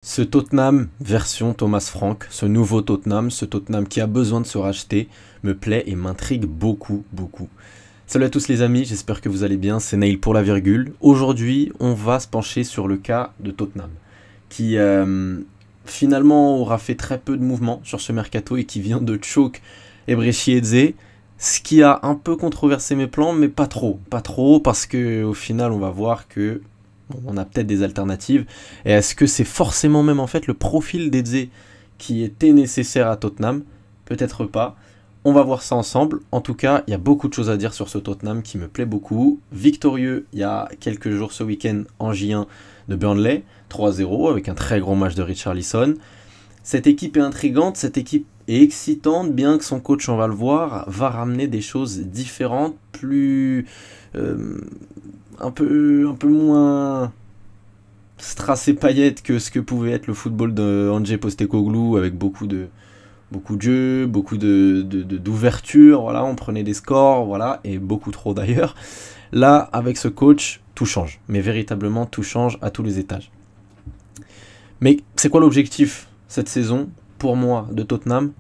Ce Tottenham version Thomas Frank, ce nouveau Tottenham, ce Tottenham qui a besoin de se racheter, me plaît et m'intrigue beaucoup, beaucoup. Salut à tous les amis, j'espère que vous allez bien, c'est Nail pour la virgule. Aujourd'hui, on va se pencher sur le cas de Tottenham, qui finalement aura fait très peu de mouvements sur ce mercato et qui vient de choke Eberechi Eze, ce qui a un peu controversé mes plans, mais pas trop, parce que au final, on va voir que on a peut-être des alternatives. Et est-ce que c'est forcément même en fait le profil d'Eze qui était nécessaire à Tottenham? Peut-être pas. On va voir ça ensemble. En tout cas, il y a beaucoup de choses à dire sur ce Tottenham qui me plaît beaucoup. Victorieux il y a quelques jours ce week-end en J1 de Burnley, 3-0 avec un très gros match de Richarlison. Cette équipe est intrigante, cette équipe est excitante, bien que son coach, on va le voir, va ramener des choses différentes, plus... un peu moins strass et paillettes que ce que pouvait être le football de Ange Postecoglou, avec beaucoup de jeux, beaucoup d'ouverture, voilà, on prenait des scores, voilà, et beaucoup trop d'ailleurs. Là, avec ce coach, tout change, mais véritablement tout change à tous les étages. Mais c'est quoi l'objectif cette saison, pour moi, de Tottenham?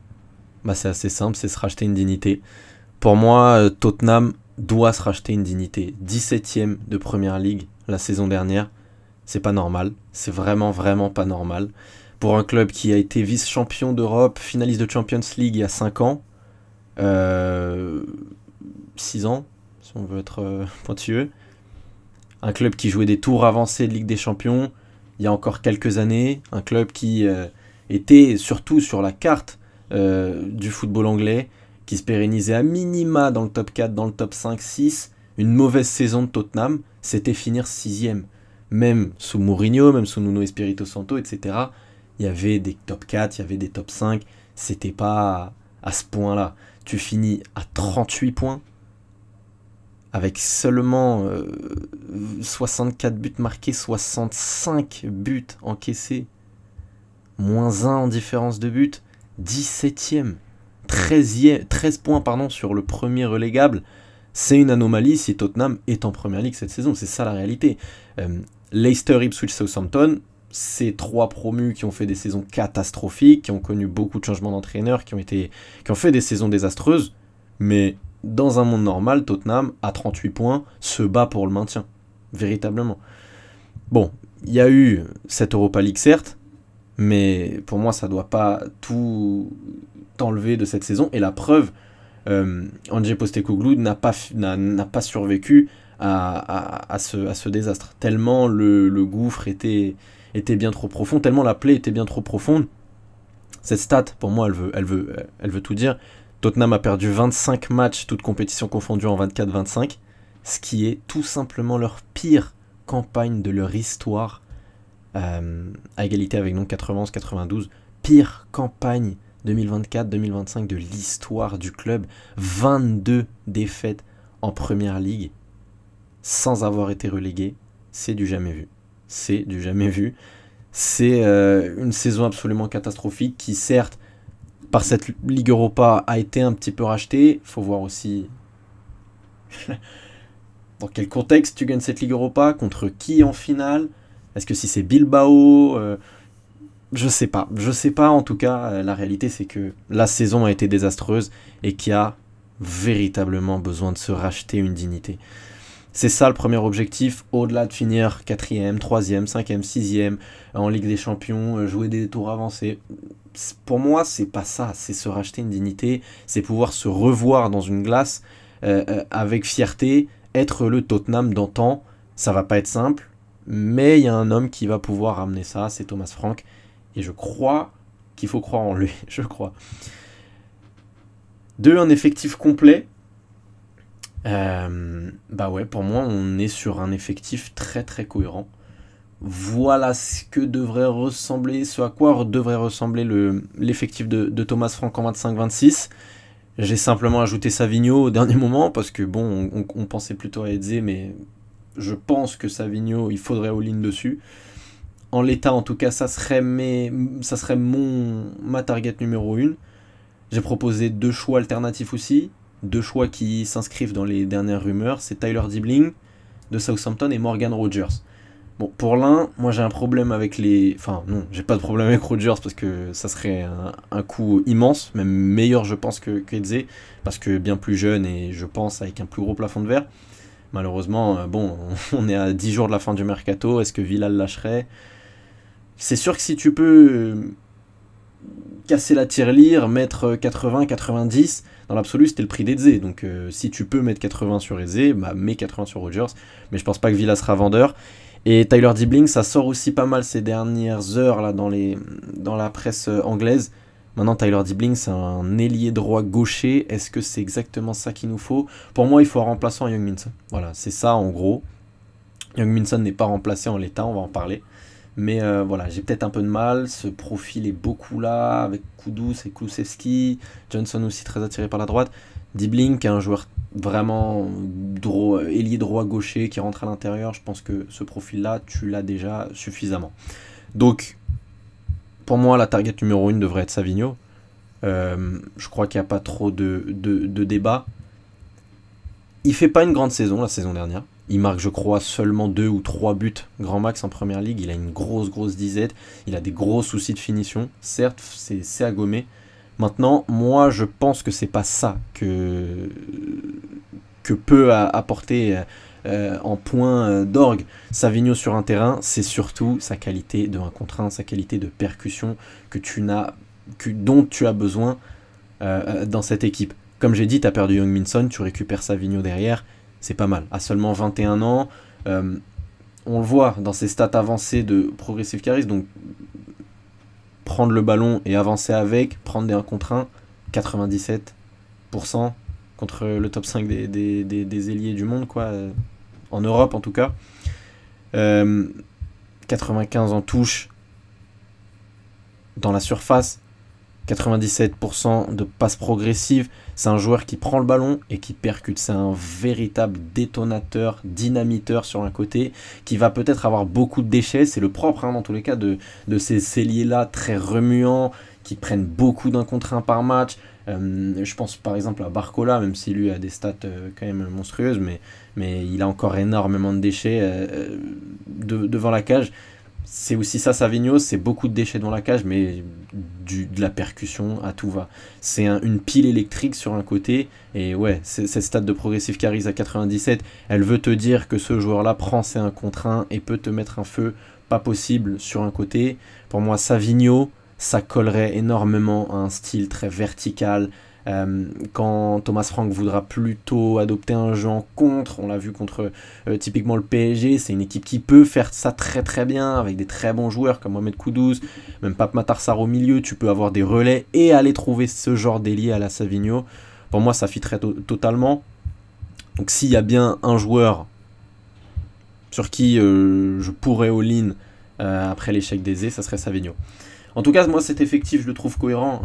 Bah, c'est assez simple, c'est se racheter une dignité. Pour moi, Tottenham doit se racheter une dignité. 17ème de Première Ligue la saison dernière, c'est pas normal. C'est vraiment pas normal. Pour un club qui a été vice-champion d'Europe, finaliste de Champions League il y a 5 ans, 6 ans, si on veut être pointilleux. Un club qui jouait des tours avancés de Ligue des Champions il y a encore quelques années. Un club qui était surtout sur la carte du football anglais, qui se pérennisait à minima dans le top 4, dans le top 5, 6. Une mauvaise saison de Tottenham, c'était finir 6ème. Même sous Mourinho, même sous Nuno Espirito Santo, etc. Il y avait des top 4, il y avait des top 5. C'était pas à ce point-là. Tu finis à 38 points, avec seulement 64 buts marqués, 65 buts encaissés, moins 1 en différence de but, 17ème. 13 points sur le premier relégable. C'est une anomalie si Tottenham est en Première Ligue cette saison, c'est ça la réalité. Leicester, Ipswich, Southampton, c'est 3 promus qui ont fait des saisons catastrophiques, qui ont connu beaucoup de changements d'entraîneurs, qui ont fait des saisons désastreuses, mais dans un monde normal, Tottenham, à 38 points, se bat pour le maintien, véritablement. Bon, il y a eu cette Europa League certes, mais pour moi ça ne doit pas tout enlever de cette saison, et la preuve, Ange Postecoglou n'a pas survécu à ce désastre, tellement le gouffre était bien trop profond, tellement la plaie était bien trop profonde. Cette stat, pour moi, elle veut tout dire. Tottenham a perdu 25 matchs, toutes compétitions confondues, en 24-25, ce qui est tout simplement leur pire campagne de leur histoire, à égalité avec 91-92, pire campagne 2024-2025 de l'histoire du club. 22 défaites en Première Ligue sans avoir été relégué, c'est du jamais vu. C'est du jamais vu. C'est une saison absolument catastrophique qui, certes, par cette Ligue Europa, a été un petit peu rachetée. Il faut voir aussi dans quel contexte tu gagnes cette Ligue Europa, contre qui en finale. Est-ce que si c'est Bilbao je sais pas, en tout cas, la réalité c'est que la saison a été désastreuse et qu'il y a véritablement besoin de se racheter une dignité. C'est ça le premier objectif, au-delà de finir 4ème, 3ème, 5ème, 6ème en Ligue des Champions, jouer des tours avancés. Pour moi, c'est pas ça, c'est se racheter une dignité, c'est pouvoir se revoir dans une glace avec fierté, être le Tottenham d'antan. Ça va pas être simple, mais il y a un homme qui va pouvoir ramener ça, c'est Thomas Frank. Et je crois qu'il faut croire en lui, je crois. Un effectif complet. Bah ouais, pour moi, on est sur un effectif très cohérent. Voilà ce que devrait ressembler, ce à quoi devrait ressembler l'effectif de Thomas Frank en 25-26. J'ai simplement ajouté Savigno au dernier moment, parce que bon, on pensait plutôt à Eze, mais je pense que Savigno, il faudrait all-in dessus. En l'état, en tout cas, ça serait ma target numéro 1. J'ai proposé 2 choix alternatifs aussi. 2 choix qui s'inscrivent dans les dernières rumeurs. C'est Tyler Dibling de Southampton et Morgan Rogers Bon, pour l'un, moi j'ai un problème avec les... Enfin, non, j'ai pas de problème avec Rodgers parce que ça serait un coup immense, même meilleur je pense que Eze, parce que bien plus jeune et je pense avec un plus gros plafond de verre. Malheureusement, bon, on est à 10 jours de la fin du mercato, est-ce que Villa le lâcherait? C'est sûr que si tu peux casser la tirelire, mettre 80, 90, dans l'absolu c'était le prix d'Eze, donc si tu peux mettre 80 sur Eze, bah mets 80 sur Rodgers, mais je pense pas que Villa sera vendeur. Et Tyler Dibling, ça sort aussi pas mal ces dernières heures là, dans la presse anglaise. Maintenant, Tyler Dibling, c'est un ailier droit gaucher. Est-ce que c'est exactement ça qu'il nous faut? Pour moi, il faut un remplaçant à Young Minson. Voilà, c'est ça en gros. Young Minson n'est pas remplacé en l'état, on va en parler. Mais voilà, j'ai peut-être un peu de mal. Ce profil est beaucoup là, avec Kudus et Kulusevski. Johnson aussi très attiré par la droite. Dibling, qui est un joueur vraiment ailier droit gaucher qui rentre à l'intérieur, je pense que ce profil-là, tu l'as déjà suffisamment. Donc, pour moi, la target numéro 1 devrait être Savigno. Je crois qu'il n'y a pas trop de débat. Il fait pas une grande saison la saison dernière. Il marque, je crois, seulement 2 ou 3 buts grand max en première ligue. Il a une grosse disette. Il a des gros soucis de finition. Certes, c'est à gommer. Maintenant, moi, je pense que c'est pas ça que peut apporter en point d'orgue Savigno sur un terrain. C'est surtout sa qualité de 1 contre 1, sa qualité de percussion dont tu as besoin dans cette équipe. Comme j'ai dit, tu as perdu Young Minson, tu récupères Savigno derrière, c'est pas mal. À seulement 21 ans, on le voit dans ses stats avancées de Progressive Carries, donc prendre le ballon et avancer avec, prendre des 1 contre 1, 97% contre le top 5 des ailiers du monde, quoi, en Europe en tout cas. 95 en touche dans la surface, 97% de passes progressives. C'est un joueur qui prend le ballon et qui percute. C'est un véritable détonateur, dynamiteur sur un côté, qui va peut-être avoir beaucoup de déchets. C'est le propre, dans tous les cas, de ces ailiers-là très remuants, qui prennent beaucoup d'1 contre 1 par match. Je pense par exemple à Barcola, même si lui a des stats quand même monstrueuses, mais il a encore énormément de déchets devant la cage. C'est aussi ça Savigno, c'est beaucoup de déchets dans la cage, mais de la percussion à tout va. C'est une pile électrique sur un côté, et ouais, cette stat de Progressive Carries à 97, elle veut te dire que ce joueur-là prend ses 1 contre 1 et peut te mettre un feu pas possible sur un côté. Pour moi, Savigno, ça collerait énormément à un style très vertical. Quand Thomas Frank voudra plutôt adopter un jeu en contre, on l'a vu contre typiquement le PSG, c'est une équipe qui peut faire ça très très bien avec des très bons joueurs comme Mohamed Kudus, même Pape Matar Sarr au milieu, tu peux avoir des relais et aller trouver ce genre d'ailier à la Savigno. Pour moi ça fitterait totalement. Donc s'il y a bien un joueur sur qui je pourrais all-in après l'échec d'Eze, ça serait Savigno. En tout cas, moi, cet effectif, je le trouve cohérent.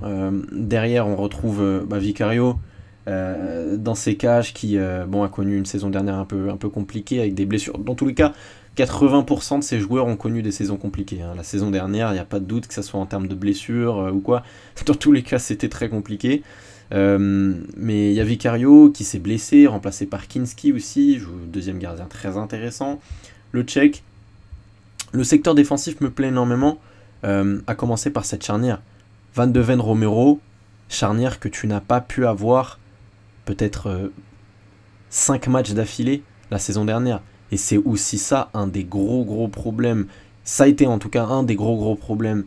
Derrière, on retrouve Vicario dans ses cages qui a connu une saison dernière un peu compliquée avec des blessures. Dans tous les cas, 80% de ces joueurs ont connu des saisons compliquées. La saison dernière, il n'y a pas de doute que ce soit en termes de blessures ou quoi. Dans tous les cas, c'était très compliqué. Mais il y a Vicario qui s'est blessé, remplacé par Kinski aussi, deuxième gardien très intéressant. Le Tchèque. Le secteur défensif me plaît énormément. À commencer par cette charnière. Van de Ven Romero, charnière que tu n'as pas pu avoir peut-être 5 matchs d'affilée la saison dernière. Et c'est aussi ça un des gros problèmes. Ça a été en tout cas un des gros problèmes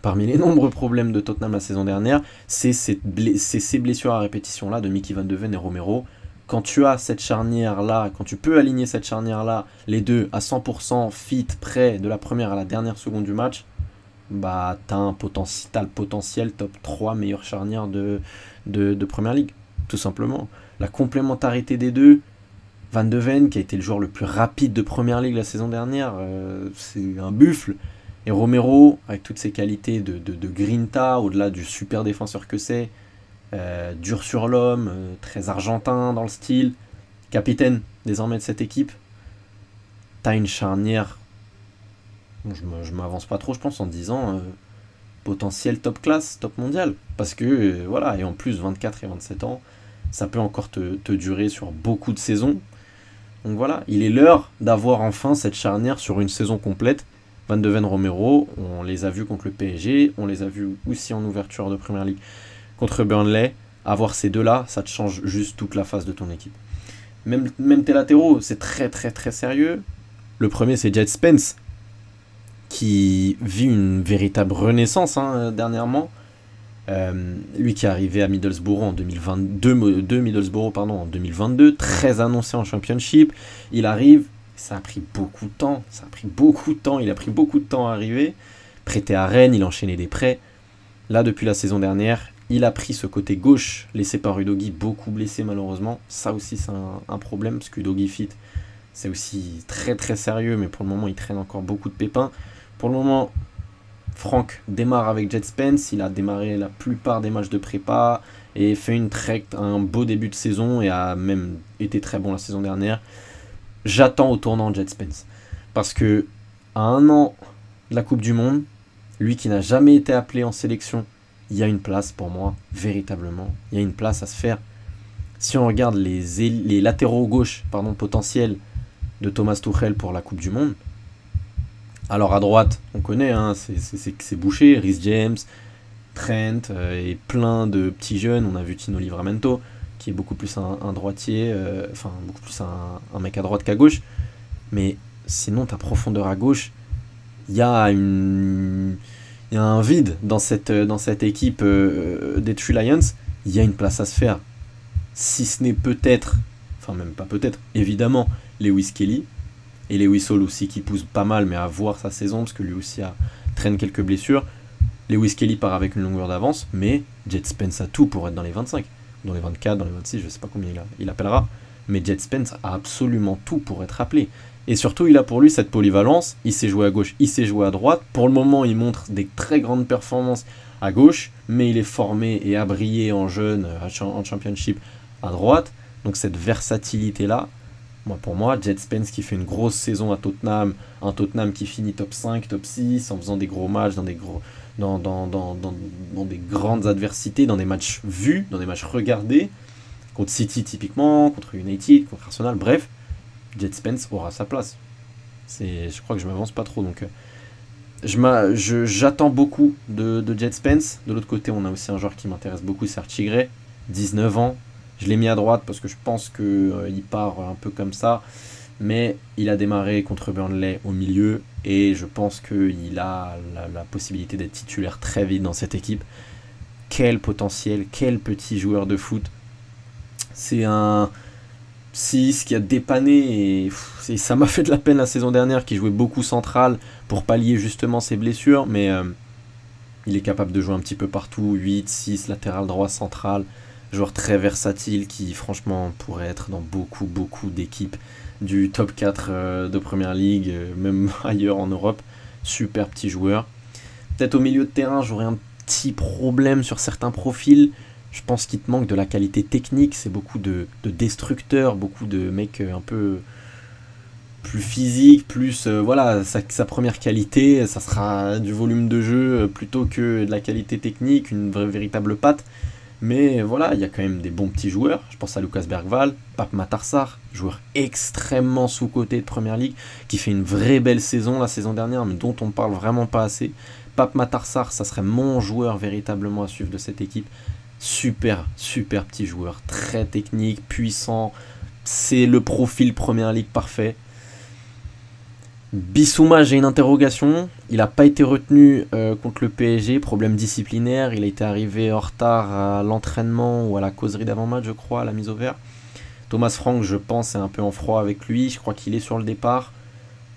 parmi les nombreux problèmes de Tottenham la saison dernière. C'est ces blessures à répétition là de Mickey Van de Ven et Romero. Quand tu as cette charnière là, quand tu peux aligner cette charnière là, les deux à 100% fit, prêts de la première à la dernière seconde du match, bah t'as le potentiel top 3 meilleure charnière de Première Ligue, tout simplement. La complémentarité des deux, Van de Ven qui a été le joueur le plus rapide de Première Ligue la saison dernière, c'est un buffle. Et Romero, avec toutes ses qualités de grinta, au-delà du super défenseur que c'est, dur sur l'homme, très argentin dans le style, capitaine désormais de cette équipe, t'as une charnière. Je m'avance pas trop, je pense, en disant potentiel top classe, top mondial. Parce que, voilà, et en plus, 24 et 27 ans, ça peut encore te durer sur beaucoup de saisons. Donc voilà, il est l'heure d'avoir enfin cette charnière sur une saison complète. Van de Ven, Romero, on les a vus contre le PSG, on les a vus aussi en ouverture de Premier League contre Burnley. Avoir ces deux-là, ça te change juste toute la face de ton équipe. Même tes latéraux, c'est très très très sérieux. Le premier, c'est Jed Spence, qui vit une véritable renaissance dernièrement. Lui qui est arrivé à Middlesbrough en 2022, en 2022, très annoncé en Championship. Il arrive, ça a pris beaucoup de temps, il a pris beaucoup de temps à arriver. Prêté à Rennes, il a enchaîné des prêts. Là, depuis la saison dernière, il a pris ce côté gauche laissé par Udogie, beaucoup blessé malheureusement. Ça aussi, c'est un problème, parce qu'Udogie fit, c'est aussi très très sérieux, mais pour le moment, il traîne encore beaucoup de pépins. Pour le moment, Franck démarre avec Jed Spence, il a démarré la plupart des matchs de prépa et fait un beau début de saison et a même été très bon la saison dernière. J'attends au tournant Jed Spence, parce que à 1 an de la Coupe du Monde, lui qui n'a jamais été appelé en sélection, il y a une place pour moi, véritablement. Il y a une place à se faire. Si on regarde les latéraux gauche potentiels de Thomas Tuchel pour la Coupe du Monde, alors à droite, on connaît, c'est bouché, Reece James, Trent et plein de petits jeunes. On a vu Tino Livramento, qui est beaucoup plus un droitier, beaucoup plus un mec à droite qu'à gauche. Mais sinon, ta profondeur à gauche, il y a un vide dans cette équipe des Three Lions. Il y a une place à se faire. Si ce n'est peut-être, même pas peut-être, évidemment, Lewis Kelly. Et Lewis Hall aussi qui pousse pas mal, mais à voir sa saison, parce que lui aussi traîne quelques blessures. Lewis Kelly part avec une longueur d'avance, mais Jed Spence a tout pour être dans les 25, dans les 24, dans les 26, je sais pas combien il appellera. Mais Jed Spence a absolument tout pour être appelé. Et surtout, il a pour lui cette polyvalence. Il sait jouer à gauche, il sait jouer à droite. Pour le moment, il montre des très grandes performances à gauche, mais il est formé et a brillé en jeune, en Championship à droite. Donc cette versatilité-là, pour moi, Jed Spence qui fait une grosse saison à Tottenham, un Tottenham qui finit top 5, top 6, en faisant des gros matchs dans des grandes adversités, dans des matchs vus, dans des matchs regardés, contre City typiquement, contre United, contre Arsenal, bref, Jed Spence aura sa place. Je crois que je m'avance pas trop, donc j'attends beaucoup de Jed Spence. De l'autre côté, on a aussi un joueur qui m'intéresse beaucoup, c'est Archie Gray, 19 ans. Je l'ai mis à droite parce que je pense qu'il part un peu comme ça. Mais il a démarré contre Burnley au milieu. Et je pense qu'il a la possibilité d'être titulaire très vite dans cette équipe. Quel potentiel, quel petit joueur de foot. C'est un 6 qui a dépanné. Et ça m'a fait de la peine la saison dernière, qui jouait beaucoup central pour pallier justement ses blessures. Mais il est capable de jouer un petit peu partout. 8, 6, latéral droit, central. Joueur très versatile qui franchement pourrait être dans beaucoup d'équipes du top 4 de Premier League, même ailleurs en Europe. Super petit joueur. Peut-être au milieu de terrain, j'aurais un petit problème sur certains profils. Je pense qu'il te manque de la qualité technique. C'est beaucoup de destructeurs, beaucoup de mecs un peu plus physiques, plus sa première qualité, ça sera du volume de jeu plutôt que de la qualité technique, une véritable patte. Mais voilà, il y a quand même des bons petits joueurs. Je pense à Lucas Bergwall, Pape Matar Sarr, joueur extrêmement sous-coté de Premier League, qui fait une vraie belle saison la saison dernière, mais dont on ne parle vraiment pas assez. Pape Matar Sarr, ça serait mon joueur véritablement à suivre de cette équipe. Super petit joueur, très technique, puissant. C'est le profil Premier League parfait. Bissouma, j'ai une interrogation. Il n'a pas été retenu contre le PSG, problème disciplinaire. Il a été arrivé en retard à l'entraînement ou à la causerie d'avant-match, je crois, à la mise au vert. Thomas Frank, je pense, est un peu en froid avec lui. Je crois qu'il est sur le départ.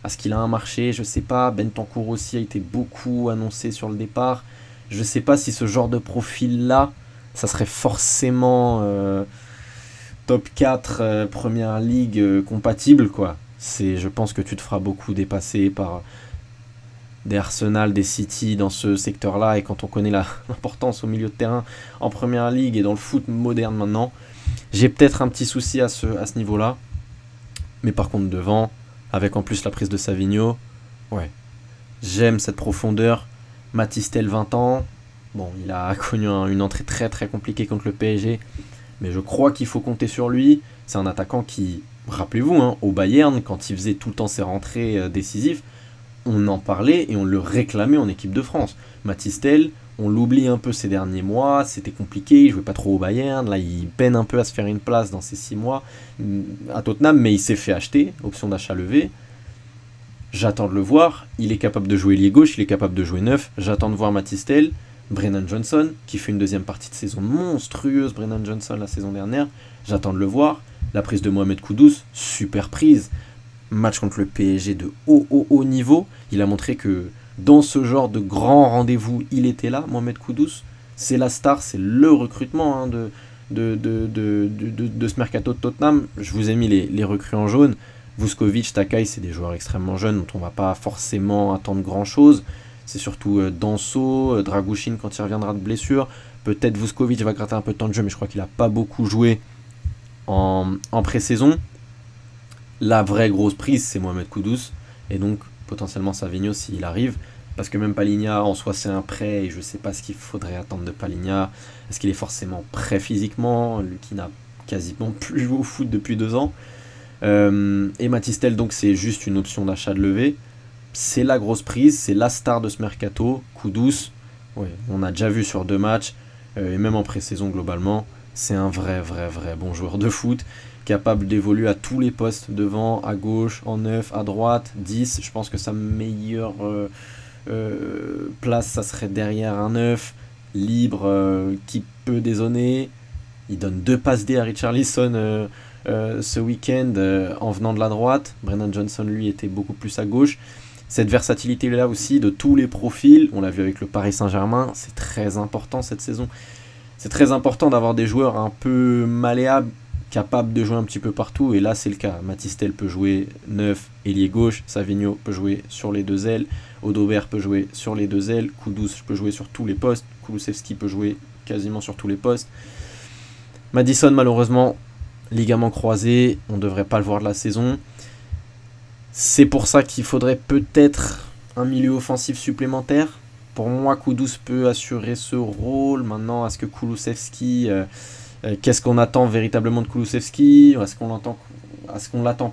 Est-ce qu'il a un marché? Je sais pas. Bentancur aussi a été beaucoup annoncé sur le départ. Je sais pas si ce genre de profil-là, ça serait forcément top 4 Première Ligue compatible, quoi. Je pense que tu te feras beaucoup dépasser par des Arsenal, des City dans ce secteur-là. Et quand on connaît l'importance au milieu de terrain en Première Ligue et dans le foot moderne maintenant, j'ai peut-être un petit souci à ce niveau-là. Mais par contre devant, avec en plus la prise de Savigno, ouais, j'aime cette profondeur. Mathys Tel, 20 ans. Bon, il a connu une entrée très très compliquée contre le PSG. Mais je crois qu'il faut compter sur lui. C'est un attaquant qui Rappelez-vous, hein, au Bayern, quand il faisait tout le temps ses rentrées décisives, on en parlait et on le réclamait en équipe de France. Mathys Tel, on l'oublie un peu ces derniers mois, c'était compliqué, il jouait pas trop au Bayern, là il peine un peu à se faire une place dans ces 6 mois à Tottenham, mais il s'est fait acheter, option d'achat levée. J'attends de le voir, il est capable de jouer ailier gauche, il est capable de jouer neuf, j'attends de voir Mathys Tel, Brennan Johnson, qui fait une deuxième partie de saison monstrueuse, Brennan Johnson la saison dernière, j'attends de le voir. La prise de Mohamed Kudus, super prise, match contre le PSG de haut niveau, il a montré que dans ce genre de grand rendez-vous, il était là, Mohamed Kudus, c'est la star, c'est le recrutement hein, de ce mercato de Tottenham. Je vous ai mis les recrues en jaune. Vuskovic, Takai, c'est des joueurs extrêmement jeunes dont on ne va pas forcément attendre grand-chose. C'est surtout Danso, Dragouchin quand il reviendra de blessure. Peut-être Vuskovic va gratter un peu de temps de jeu, mais je crois qu'il n'a pas beaucoup joué en pré-saison. La vraie grosse prise, c'est Mohamed Kudus. Et donc, potentiellement Savigno s'il arrive. Parce que même Palhinha, en soi, c'est un prêt. Et je ne sais pas ce qu'il faudrait attendre de Palhinha. Est-ce qu'il est forcément prêt physiquement, lui qui n'a quasiment plus joué au foot depuis 2 ans. Et Mathys Tel, donc c'est juste une option d'achat de levée. C'est la grosse prise, c'est la star de ce mercato. Kudus, ouais, on a déjà vu sur 2 matchs, et même en pré-saison globalement, c'est un vrai bon joueur de foot, capable d'évoluer à tous les postes, devant, à gauche, en 9, à droite, 10. Je pense que sa meilleure place, ça serait derrière un 9, libre, qui peut dézonner. Il donne 2 passes D à Richarlison ce week-end en venant de la droite. Brennan Johnson, lui, était beaucoup plus à gauche. Cette versatilité-là aussi, de tous les profils, on l'a vu avec le Paris Saint-Germain, c'est très important cette saison. C'est très important d'avoir des joueurs un peu malléables, capables de jouer un petit peu partout, et là c'est le cas. Mathys Tel peut jouer 9, ailier gauche, Savigno peut jouer sur les 2 ailes, Odobert peut jouer sur les 2 ailes, Kudus peut jouer sur tous les postes, Kulusevski peut jouer quasiment sur tous les postes. Maddison, malheureusement, ligament croisé, on ne devrait pas le voir de la saison. C'est pour ça qu'il faudrait peut-être un milieu offensif supplémentaire. Pour moi, Kudus peut assurer ce rôle. Maintenant, est-ce que Kulusevski, qu'est-ce qu'on attend véritablement de Kulusevski? Est-ce qu'on l'attend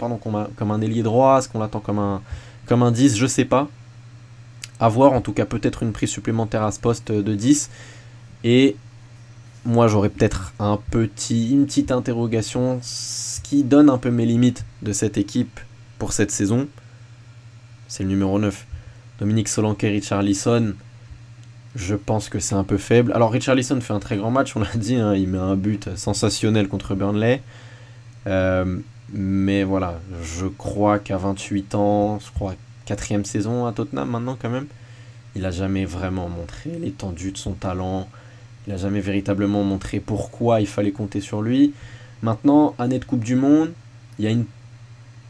comme un ailier droit? Est-ce qu'on l'attend comme un 10? Je sais pas. À voir, en tout cas, peut-être une prise supplémentaire à ce poste de 10. Et moi, j'aurais peut-être une petite interrogation, ce qui donne un peu mes limites de cette équipe pour cette saison. C'est le numéro 9. Dominique Solanke, Richarlison, je pense que c'est un peu faible. Alors, Richarlison fait un très grand match, on l'a dit, hein, il met un but sensationnel contre Burnley. Mais voilà, je crois qu'à 28 ans, je crois 4e saison à Tottenham maintenant quand même, il n'a jamais vraiment montré l'étendue de son talent. Il n'a jamais véritablement montré pourquoi il fallait compter sur lui. Maintenant, année de Coupe du Monde, il y a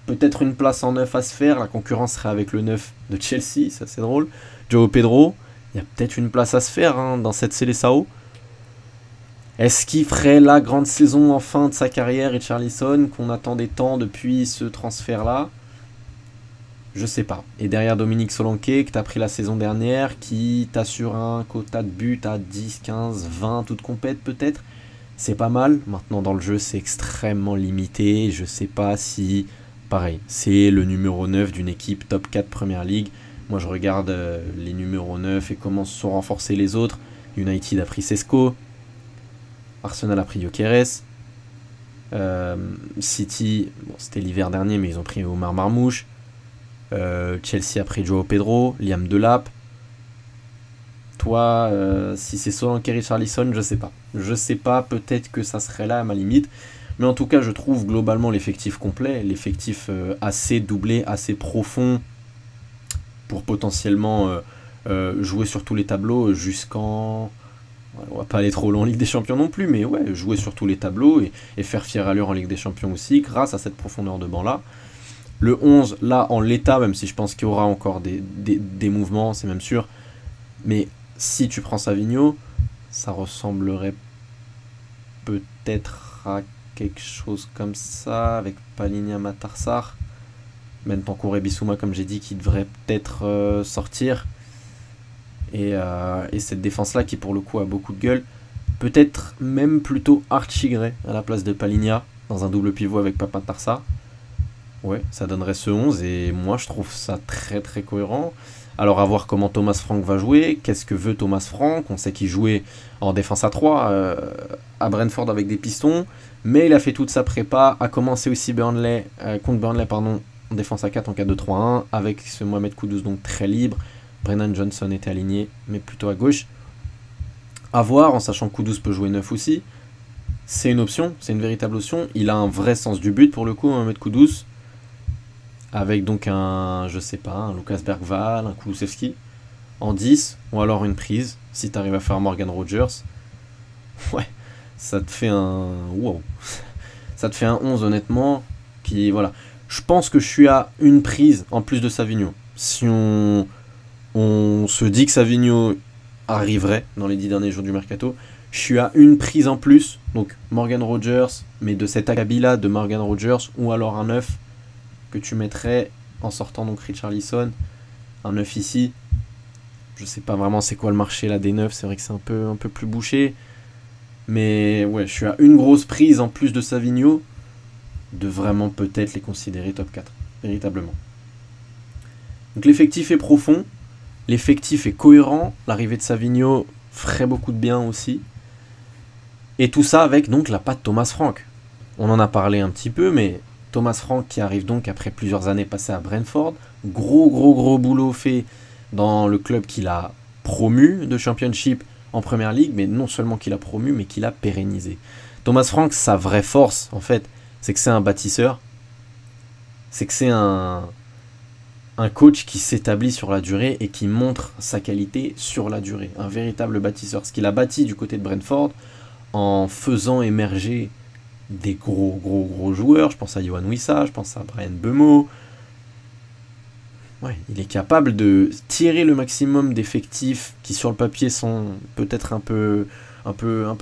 peut-être une place en 9 à se faire. La concurrence serait avec le 9 de Chelsea, ça c'est drôle. João Pedro, il y a peut-être une place à se faire hein, dans cette Seleção. Est-ce qu'il ferait la grande saison en fin de sa carrière, Richarlison, qu'on attendait tant depuis ce transfert-là? Je sais pas. Et derrière Dominique Solanke, que tu as pris la saison dernière, qui t'assure un quota de but à 10, 15, 20, toute compète peut-être. C'est pas mal. Maintenant dans le jeu, c'est extrêmement limité. Je sais pas si... Pareil, c'est le numéro 9 d'une équipe top 4 Première League. Moi je regarde les numéros 9 et comment se sont renforcés les autres. United a pris Sesco. Arsenal a pris Gyökeres. City, bon, c'était l'hiver dernier, mais ils ont pris Omar Marmouche. Chelsea a pris João Pedro, Liam Delap. Toi, si c'est Solanke et Richarlison, je sais pas. Je sais pas, peut-être que ça serait là à ma limite. Mais en tout cas, je trouve globalement l'effectif complet, l'effectif assez doublé, assez profond pour potentiellement jouer sur tous les tableaux jusqu'en... On va pas aller trop loin en Ligue des Champions non plus, mais ouais, jouer sur tous les tableaux et faire fière allure en Ligue des Champions aussi, grâce à cette profondeur de banc-là. Le 11, là, en l'état, même si je pense qu'il y aura encore des mouvements, c'est même sûr. Mais si tu prends Savigno, ça ressemblerait peut-être à quelque chose comme ça, avec Palhinha, Matar Sarr. Bentancur et Bissouma, comme j'ai dit, qui devrait peut-être sortir. Et cette défense-là, qui pour le coup a beaucoup de gueule. Peut-être même plutôt Archie Gray à la place de Palhinha, dans un double pivot avec Papentarsa. Ouais, ça donnerait ce 11 et moi je trouve ça très très cohérent. Alors à voir comment Thomas Frank va jouer, qu'est-ce que veut Thomas Frank. On sait qu'il jouait en défense à 3 à Brentford avec des pistons, mais il a fait toute sa prépa, a commencé aussi Burnley, contre Burnley pardon, en défense à 4 en 4-2-3-1 avec ce Mohamed Kudus donc très libre. Brennan Johnson était aligné mais plutôt à gauche. À voir, en sachant que Kudus peut jouer 9 aussi. C'est une option, c'est une véritable option. Il a un vrai sens du but pour le coup, Mohamed Kudus. Avec donc un, je sais pas, un Lucas Bergvall, un Kulusevski en 10, ou alors une prise, si tu arrives à faire Morgan Rogers. Ouais, ça te fait un... Wow. Ça te fait un 11 honnêtement, qui, voilà. Je pense que je suis à une prise en plus de Savigno. Si on se dit que Savigno arriverait dans les 10 derniers jours du Mercato, je suis à une prise en plus, donc Morgan Rogers, mais de cet acabit-là de Morgan Rogers, ou alors un 9, que tu mettrais en sortant donc Richarlison, un 9 ici. Je sais pas vraiment c'est quoi le marché là des 9, c'est vrai que c'est un peu plus bouché. Mais ouais, je suis à une grosse prise en plus de Savigno, de vraiment peut-être les considérer top 4, véritablement. Donc l'effectif est profond, l'effectif est cohérent, l'arrivée de Savigno ferait beaucoup de bien aussi. Et tout ça avec donc la patte Thomas Frank. On en a parlé un petit peu, mais Thomas Frank qui arrive donc après plusieurs années passées à Brentford. Gros boulot fait dans le club qu'il a promu de Championship en Première Ligue, mais non seulement qu'il a promu, mais qu'il a pérennisé. Thomas Frank, sa vraie force, en fait, c'est que c'est un bâtisseur. C'est que c'est un coach qui s'établit sur la durée et qui montre sa qualité sur la durée. Un véritable bâtisseur. Ce qu'il a bâti du côté de Brentford en faisant émerger des gros joueurs. Je pense à Yohan Wissa, je pense à Brian Mbeumo. Ouais, il est capable de tirer le maximum d'effectifs qui sur le papier sont peut-être un peu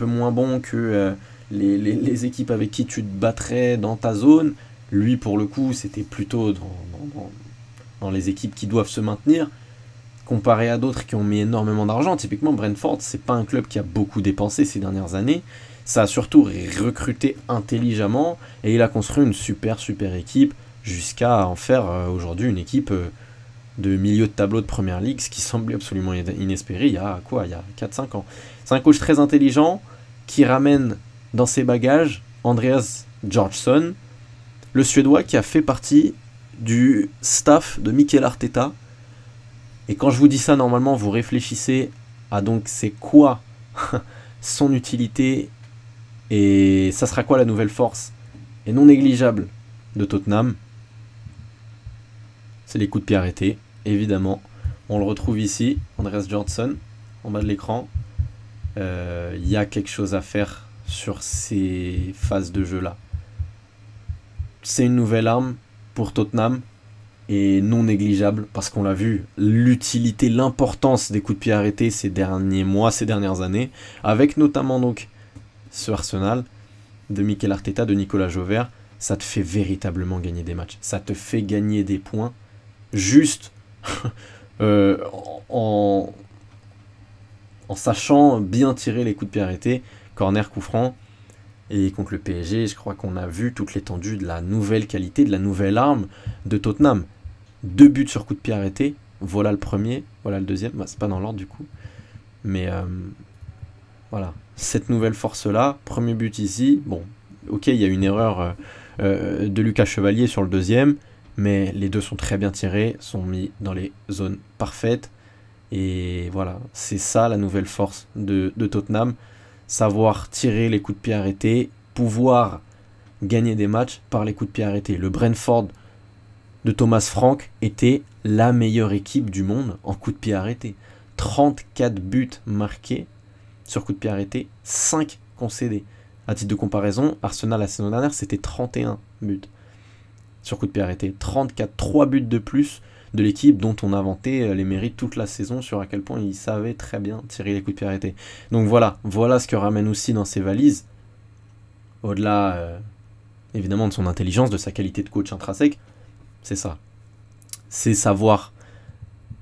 moins bons que les équipes avec qui tu te battrais dans ta zone. Lui pour le coup c'était plutôt dans les équipes qui doivent se maintenir, comparé à d'autres qui ont mis énormément d'argent. Typiquement Brentford, c'est pas un club qui a beaucoup dépensé ces dernières années. Ça a surtout recruté intelligemment et il a construit une super équipe jusqu'à en faire aujourd'hui une équipe de milieu de tableau de Première Ligue, ce qui semblait absolument inespéré il y a 4-5 ans. C'est un coach très intelligent qui ramène dans ses bagages Andreas Georgsson, le Suédois qui a fait partie du staff de Mikel Arteta. Et quand je vous dis ça, normalement, vous réfléchissez à donc c'est quoi son utilité et ça sera quoi la nouvelle force et non négligeable de Tottenham. C'est les coups de pied arrêtés, évidemment. On le retrouve ici, Andreas Johnson, en bas de l'écran. Y a quelque chose à faire sur ces phases de jeu-là. C'est une nouvelle arme pour Tottenham et non négligeable parce qu'on l'a vu, l'utilité, l'importance des coups de pied arrêtés ces derniers mois, ces dernières années, avec notamment donc ce Arsenal de Mikel Arteta, de Nicolas Jauvert, ça te fait véritablement gagner des matchs. Ça te fait gagner des points juste en sachant bien tirer les coups de pied arrêtés, corner, coup franc. Et contre le PSG, je crois qu'on a vu toute l'étendue de la nouvelle qualité, de la nouvelle arme de Tottenham. 2 buts sur coup de pied arrêté, voilà le premier, voilà le deuxième, bah, c'est pas dans l'ordre du coup. Mais voilà, cette nouvelle force-là, premier but ici, bon, ok, il y a une erreur de Lucas Chevalier sur le deuxième, mais les deux sont très bien tirés, sont mis dans les zones parfaites. Et voilà, c'est ça la nouvelle force de Tottenham. Savoir tirer les coups de pied arrêtés, pouvoir gagner des matchs par les coups de pied arrêtés. Le Brentford de Thomas Frank était la meilleure équipe du monde en coups de pied arrêtés. 34 buts marqués sur coups de pied arrêtés, 5 concédés. À titre de comparaison, Arsenal la saison dernière, c'était 31 buts sur coups de pied arrêtés. 34, 3 buts de plus de l'équipe dont on a vanté les mérites toute la saison sur à quel point il savait très bien tirer les coups de pied arrêtés. Donc voilà ce que ramène aussi dans ses valises, au-delà évidemment de son intelligence, de sa qualité de coach intrinsèque, c'est ça. C'est savoir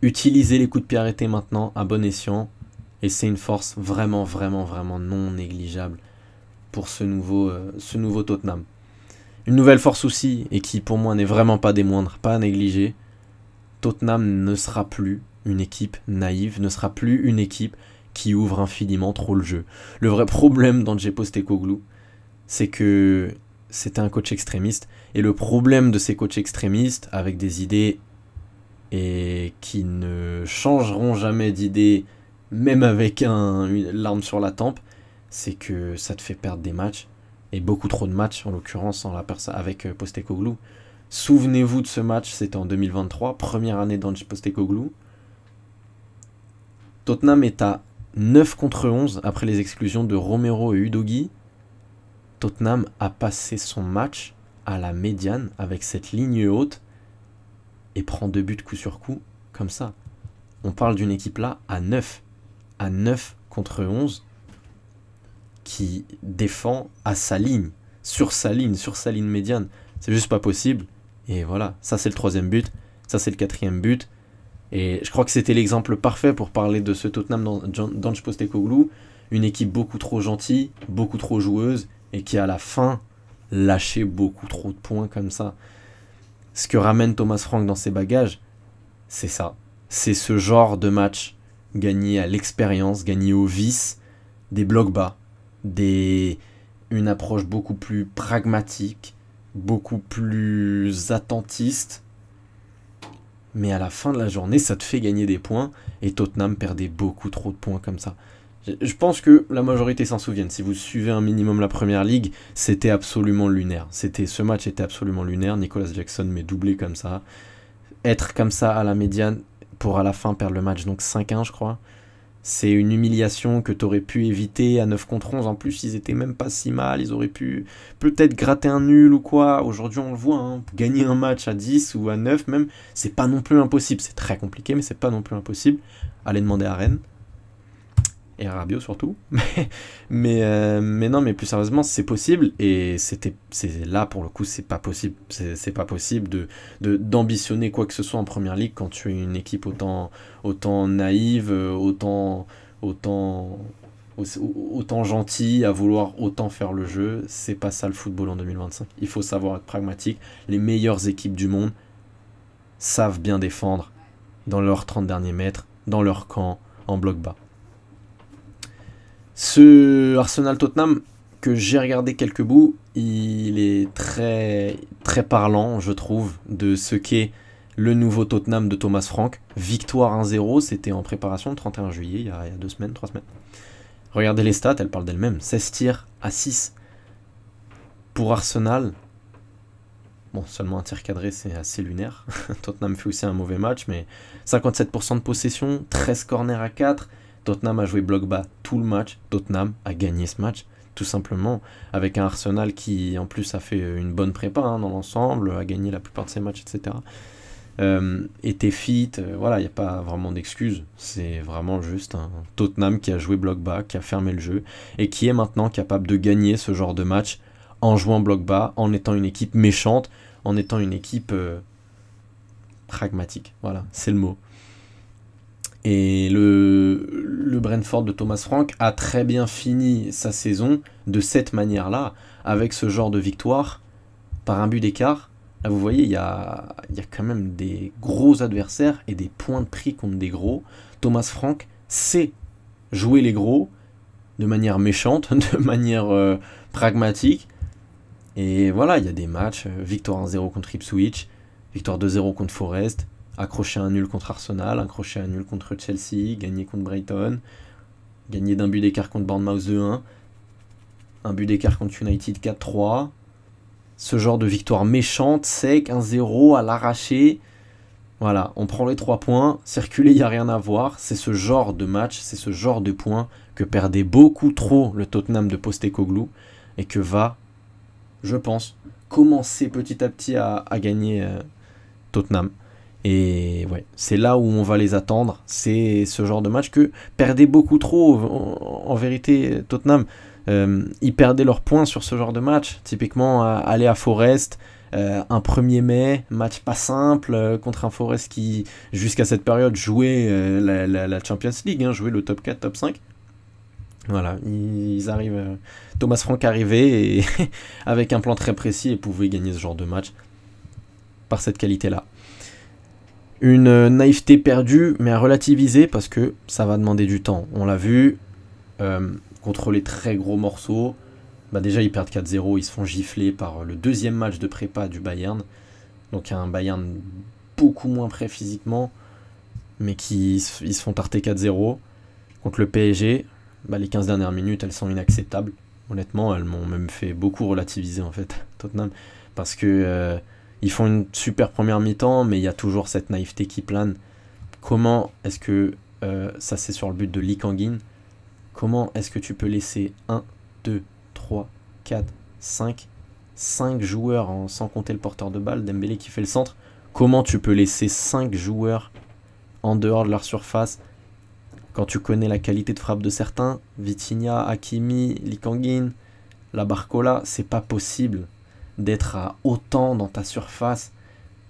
utiliser les coups de pied arrêtés maintenant à bon escient, et c'est une force vraiment non négligeable pour ce nouveau Tottenham. Une nouvelle force aussi, et qui pour moi n'est vraiment pas des moindres, pas à négliger, Tottenham ne sera plus une équipe naïve, ne sera plus une équipe qui ouvre infiniment trop le jeu. Le vrai problème d'Ange Postecoglou, c'est que c'était un coach extrémiste, et le problème de ces coachs extrémistes, avec des idées et qui ne changeront jamais d'idée, même avec une larme sur la tempe, c'est que ça te fait perdre des matchs, et beaucoup trop de matchs, en l'occurrence avec Postecoglou. Souvenez-vous de ce match, c'était en 2023, première année d'Ange Postecoglou. Tottenham est à 9 contre 11 après les exclusions de Romero et Udogie. Tottenham a passé son match à la médiane avec cette ligne haute et prend 2 buts coup sur coup comme ça. On parle d'une équipe là à 9 contre 11 qui défend à sa ligne, sur sa ligne médiane. C'est juste pas possible. Et voilà, ça c'est le 3e but, ça c'est le 4e but. Et je crois que c'était l'exemple parfait pour parler de ce Tottenham d'Ange Postecoglou. Une équipe beaucoup trop gentille, beaucoup trop joueuse, et qui à la fin lâchait beaucoup trop de points comme ça. Ce que ramène Thomas Frank dans ses bagages, c'est ça. C'est ce genre de match gagné à l'expérience, gagné au vice, des blocs bas, une approche beaucoup plus pragmatique, beaucoup plus attentiste, mais à la fin de la journée, ça te fait gagner des points, et Tottenham perdait beaucoup trop de points comme ça. Je pense que la majorité s'en souviennent. Si vous suivez un minimum la première ligue, c'était absolument lunaire. Ce match était absolument lunaire. Nicolas Jackson met doublé comme ça. Être comme ça à la médiane pour à la fin perdre le match, donc 5-1 je crois. C'est une humiliation que tu aurais pu éviter à 9 contre 11. En plus, ils étaient même pas si mal. Ils auraient pu peut-être gratter un nul ou quoi. Aujourd'hui, on le voit. Hein. Gagner un match à 10 ou à 9 même, c'est pas non plus impossible. C'est très compliqué, mais c'est pas non plus impossible. Allez demander à Rennes. Et à Rabiot surtout. mais non, mais plus sérieusement, c'est possible. Et là, pour le coup, c'est pas possible. C'est pas possible d'ambitionner quoi que ce soit en première ligue quand tu es une équipe autant naïve, autant gentille, à vouloir autant faire le jeu. C'est pas ça le football en 2025. Il faut savoir être pragmatique. Les meilleures équipes du monde savent bien défendre dans leurs 30 derniers mètres, dans leur camp, en bloc bas. Ce Arsenal-Tottenham, que j'ai regardé quelques bouts, il est très, très parlant, je trouve, de ce qu'est le nouveau Tottenham de Thomas Frank. Victoire 1-0, c'était en préparation le 31 juillet, il y a 2 semaines, 3 semaines. Regardez les stats, elles parlent d'elles-mêmes. 16 tirs à 6 pour Arsenal. Bon, seulement un tir cadré, c'est assez lunaire. Tottenham fait aussi un mauvais match, mais 57% de possession, 13 corners à 4. Tottenham a joué bloc bas tout le match. Tottenham a gagné ce match, tout simplement, avec un Arsenal qui, en plus, a fait une bonne prépa dans l'ensemble, a gagné la plupart de ses matchs, etc. Était fit, voilà, il n'y a pas vraiment d'excuses. C'est vraiment juste un Tottenham qui a joué bloc bas, qui a fermé le jeu, et qui est maintenant capable de gagner ce genre de match en jouant bloc bas, en étant une équipe méchante, en étant une équipe pragmatique. Voilà, c'est le mot. Et le Brentford de Thomas Frank a très bien fini sa saison de cette manière-là, avec ce genre de victoire, par un but d'écart. Là, vous voyez, il y a quand même des gros adversaires et des points de prix contre des gros. Thomas Frank sait jouer les gros de manière méchante, de manière pragmatique. Et voilà, il y a des matchs, victoire 1-0 contre Ipswich, victoire 2-0 contre Forest, accroché un nul contre Arsenal, accroché un nul contre Chelsea, gagné contre Brighton, gagné d'un but d'écart contre Bournemouth 2-1, un but d'écart contre United 4-3. Ce genre de victoire méchante, sec, 1-0 à l'arraché. Voilà, on prend les 3 points, circuler, il n'y a rien à voir. C'est ce genre de match, c'est ce genre de points que perdait beaucoup trop le Tottenham de Postecoglou et que va, je pense, commencer petit à petit à gagner Tottenham. Et ouais, c'est là où on va les attendre. C'est ce genre de match que perdait beaucoup trop, en vérité, Tottenham. Ils perdaient leurs points sur ce genre de match. Typiquement, aller à Forest, un 1er mai, match pas simple, contre un Forest qui, jusqu'à cette période, jouait la Champions League, jouait le top 4, top 5. Voilà, ils arrivent. Thomas Frank arrivait et avec un plan très précis et pouvait gagner ce genre de match par cette qualité-là. Une naïveté perdue, mais à relativiser parce que ça va demander du temps. On l'a vu, contre les très gros morceaux. Bah déjà, ils perdent 4-0, ils se font gifler par le deuxième match de prépa du Bayern. Donc un Bayern beaucoup moins prêt physiquement, mais ils se font tarter 4-0. Contre le PSG, bah les 15 dernières minutes, elles sont inacceptables. Honnêtement, elles m'ont même fait beaucoup relativiser en fait, Tottenham. Parce que ils font une super première mi-temps, mais il y a toujours cette naïveté qui plane. Comment est-ce que, ça c'est sur le but de Lee Kang-in, comment est-ce que tu peux laisser 1, 2, 3, 4, 5 joueurs, sans compter le porteur de balle, Dembélé qui fait le centre, comment tu peux laisser 5 joueurs en dehors de leur surface quand tu connais la qualité de frappe de certains, Vitinha, Hakimi, Lee Kang-in, la Barcola, c'est pas possible d'être à autant dans ta surface.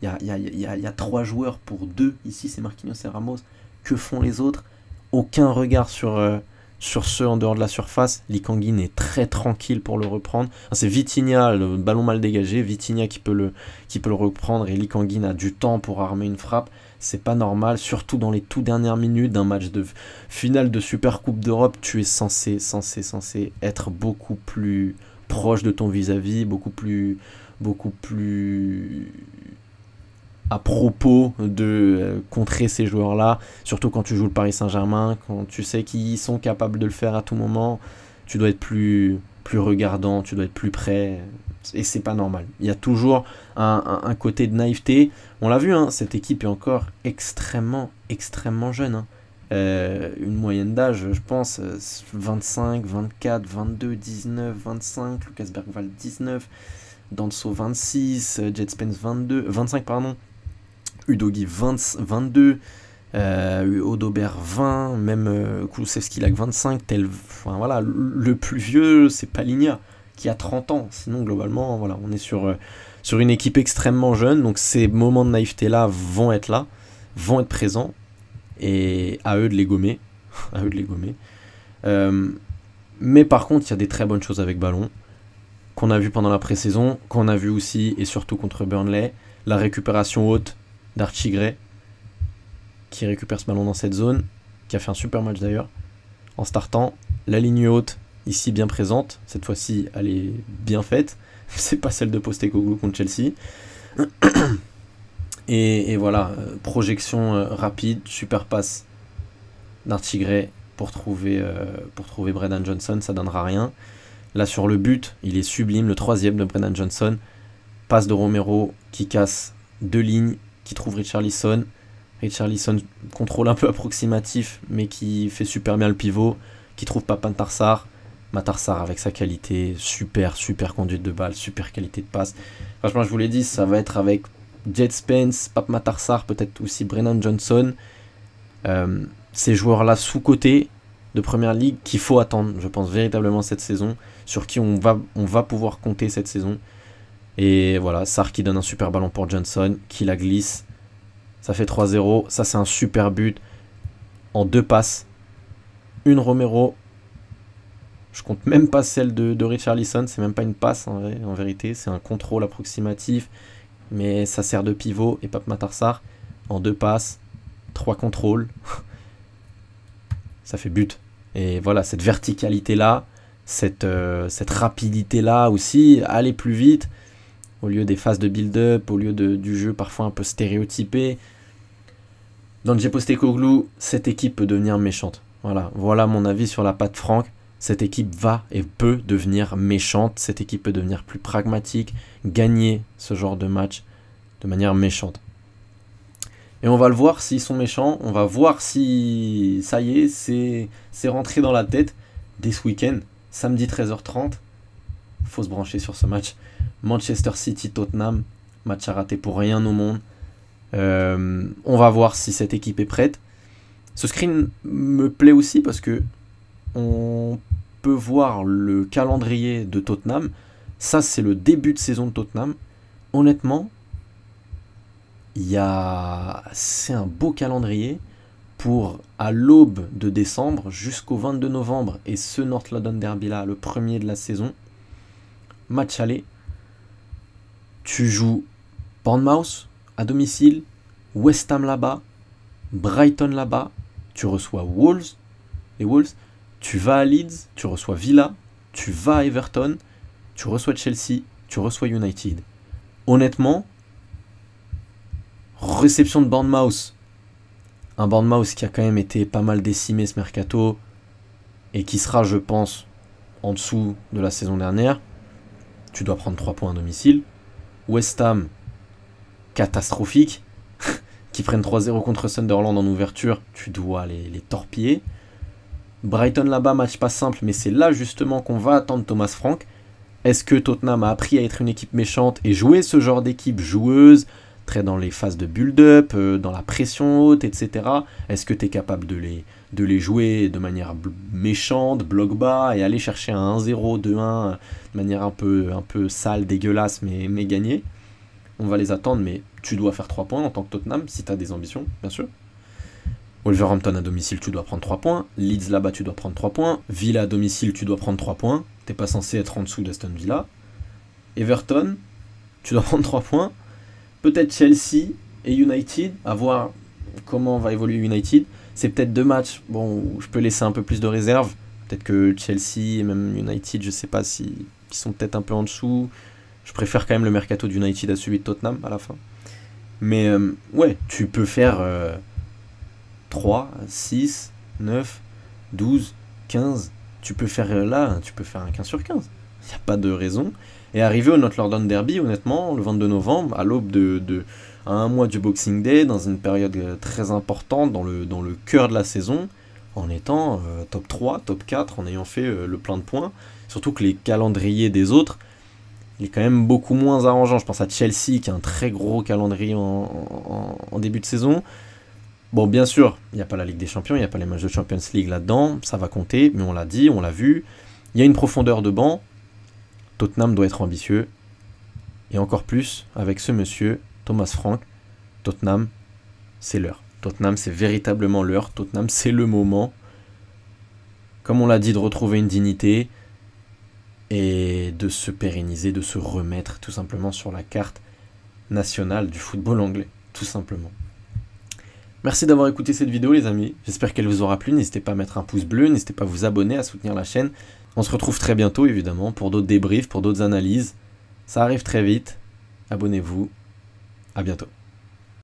Il y a 3 joueurs pour 2, ici c'est Marquinhos et Ramos, que font les autres? Aucun regard sur ceux en dehors de la surface. Lee Kang-in est très tranquille pour le reprendre. C'est Vitinha, le ballon mal dégagé, Vitinha qui peut le reprendre, et Lee Kang-in a du temps pour armer une frappe. C'est pas normal, surtout dans les tout dernières minutes d'un match de finale de Super Coupe d'Europe. Tu es censé être beaucoup plus proche de ton vis-à-vis, beaucoup plus à propos de contrer ces joueurs-là, surtout quand tu joues le Paris Saint-Germain, quand tu sais qu'ils sont capables de le faire à tout moment. Tu dois être plus regardant, tu dois être plus près, et c'est pas normal. Il y a toujours un côté de naïveté. On l'a vu, hein, cette équipe est encore extrêmement jeune. Hein. Une moyenne d'âge, je pense, 25, 24, 22, 19, 25, Lucas Bergwall 19, Danso 26, Jet Spence 25 pardon, Udogi 22, Odobert 20, même Kulusevski Lak 25, enfin, voilà, le plus vieux c'est Palinha qui a 30 ans, sinon globalement voilà, on est sur une équipe extrêmement jeune, donc ces moments de naïveté là vont être présents, et à eux de les gommer, mais par contre il y a des très bonnes choses avec ballon, qu'on a vu pendant la pré-saison, qu'on a vu aussi et surtout contre Burnley, la récupération haute d'Archie Gray, qui récupère ce ballon dans cette zone, qui a fait un super match d'ailleurs, en startant, la ligne haute, ici bien présente, cette fois-ci elle est bien faite, c'est pas celle de Postecoglou contre Chelsea, et voilà, projection rapide, super passe d'Archie Gray pour trouver Brennan Johnson, ça donnera rien. Là sur le but, il est sublime, le 3e de Brennan Johnson, passe de Romero qui casse 2 lignes, qui trouve Richarlison, contrôle un peu approximatif, mais qui fait super bien le pivot, qui trouve pas Matar Sarr avec sa qualité, super conduite de balle, super qualité de passe. Franchement, je vous l'ai dit, ça va être avec Jet Spence, Pape Matar Sarr, peut-être aussi Brennan Johnson, ces joueurs-là sous-cotés de Première Ligue qu'il faut attendre, je pense véritablement cette saison, sur qui on va pouvoir compter cette saison. Et voilà, Sarr qui donne un super ballon pour Johnson, qui la glisse, ça fait 3-0, ça c'est un super but en 2 passes, une Romero, je compte même pas celle de Richarlison, c'est même pas une passe en vérité, c'est un contrôle approximatif, mais ça sert de pivot, et Pape Matar Sarr en 2 passes, 3 contrôles, ça fait but. Et voilà, cette verticalité-là, cette rapidité-là aussi, aller plus vite, au lieu des phases de build-up, au lieu du jeu parfois un peu stéréotypé. Dans le Postecoglou, cette équipe peut devenir méchante. Voilà mon avis sur la patte Franck. Cette équipe va et peut devenir méchante, cette équipe peut devenir plus pragmatique, gagner ce genre de match de manière méchante. Et on va le voir s'ils sont méchants, on va voir si ça y est, c'est rentré dans la tête dès ce week-end, samedi 13h30. Faut se brancher sur ce match. Manchester City-Tottenham, match à rater pour rien au monde. On va voir si cette équipe est prête. Ce screen me plaît aussi parce que on peut voir le calendrier de Tottenham. Ça, c'est le début de saison de Tottenham. Honnêtement, c'est un beau calendrier. pour, à l'aube de décembre, jusqu'au 22 novembre, et ce North London Derby là, le premier de la saison, match aller, tu joues Bournemouth à domicile, West Ham là-bas, Brighton là-bas, tu reçois les Wolves, tu vas à Leeds, tu reçois Villa, tu vas à Everton, tu reçois Chelsea, tu reçois United. Honnêtement, réception de Bournemouth, un Bournemouth qui a quand même été pas mal décimé ce mercato et qui sera, je pense, en dessous de la saison dernière. Tu dois prendre 3 points à domicile. West Ham, catastrophique, qui prennent 3-0 contre Sunderland en ouverture, tu dois les torpiller. Brighton là-bas, match pas simple, mais c'est là justement qu'on va attendre Thomas Frank. Est-ce que Tottenham a appris à être une équipe méchante et jouer ce genre d'équipe joueuse, très dans les phases de build-up, dans la pression haute, etc. Est-ce que tu es capable de les jouer de manière méchante, bloc bas, et aller chercher un 1-0, 2-1 de manière un peu sale, dégueulasse, mais gagner? On va les attendre, mais tu dois faire 3 points en tant que Tottenham, si tu as des ambitions, bien sûr. Wolverhampton à domicile, tu dois prendre 3 points. Leeds là-bas, tu dois prendre 3 points. Villa à domicile, tu dois prendre 3 points. T'es pas censé être en dessous d'Aston Villa. Everton, tu dois prendre 3 points. Peut-être Chelsea et United, à voir comment va évoluer United. C'est peut-être 2 matchs bon, où je peux laisser un peu plus de réserve. Peut-être que Chelsea et même United, je sais pas si ils sont peut-être un peu en dessous. Je préfère quand même le mercato d'United à celui de Tottenham à la fin. Mais ouais, tu peux faire 3, 6, 9, 12, 15. Tu peux faire un 15 sur 15. Il n'y a pas de raison. Et arriver au North London Derby, honnêtement, le 22 novembre, à l'aube à un mois du Boxing Day, dans une période très importante, dans le cœur de la saison, en étant top 3, top 4, en ayant fait le plein de points. Surtout que les calendriers des autres, il est quand même beaucoup moins arrangeant. Je pense à Chelsea, qui a un très gros calendrier en début de saison. Bon, bien sûr, il n'y a pas la Ligue des Champions, il n'y a pas les matchs de Champions League là-dedans, ça va compter, mais on l'a dit, on l'a vu. Il y a une profondeur de banc. Tottenham doit être ambitieux. Et encore plus avec ce monsieur, Thomas Frank. Tottenham, c'est l'heure. Tottenham, c'est véritablement l'heure. Tottenham, c'est le moment. Comme on l'a dit, de retrouver une dignité et de se pérenniser, de se remettre tout simplement sur la carte nationale du football anglais. Tout simplement. Merci d'avoir écouté cette vidéo les amis, j'espère qu'elle vous aura plu, n'hésitez pas à mettre un pouce bleu, n'hésitez pas à vous abonner, à soutenir la chaîne. On se retrouve très bientôt évidemment pour d'autres débriefs, pour d'autres analyses. Ça arrive très vite, abonnez-vous, à bientôt.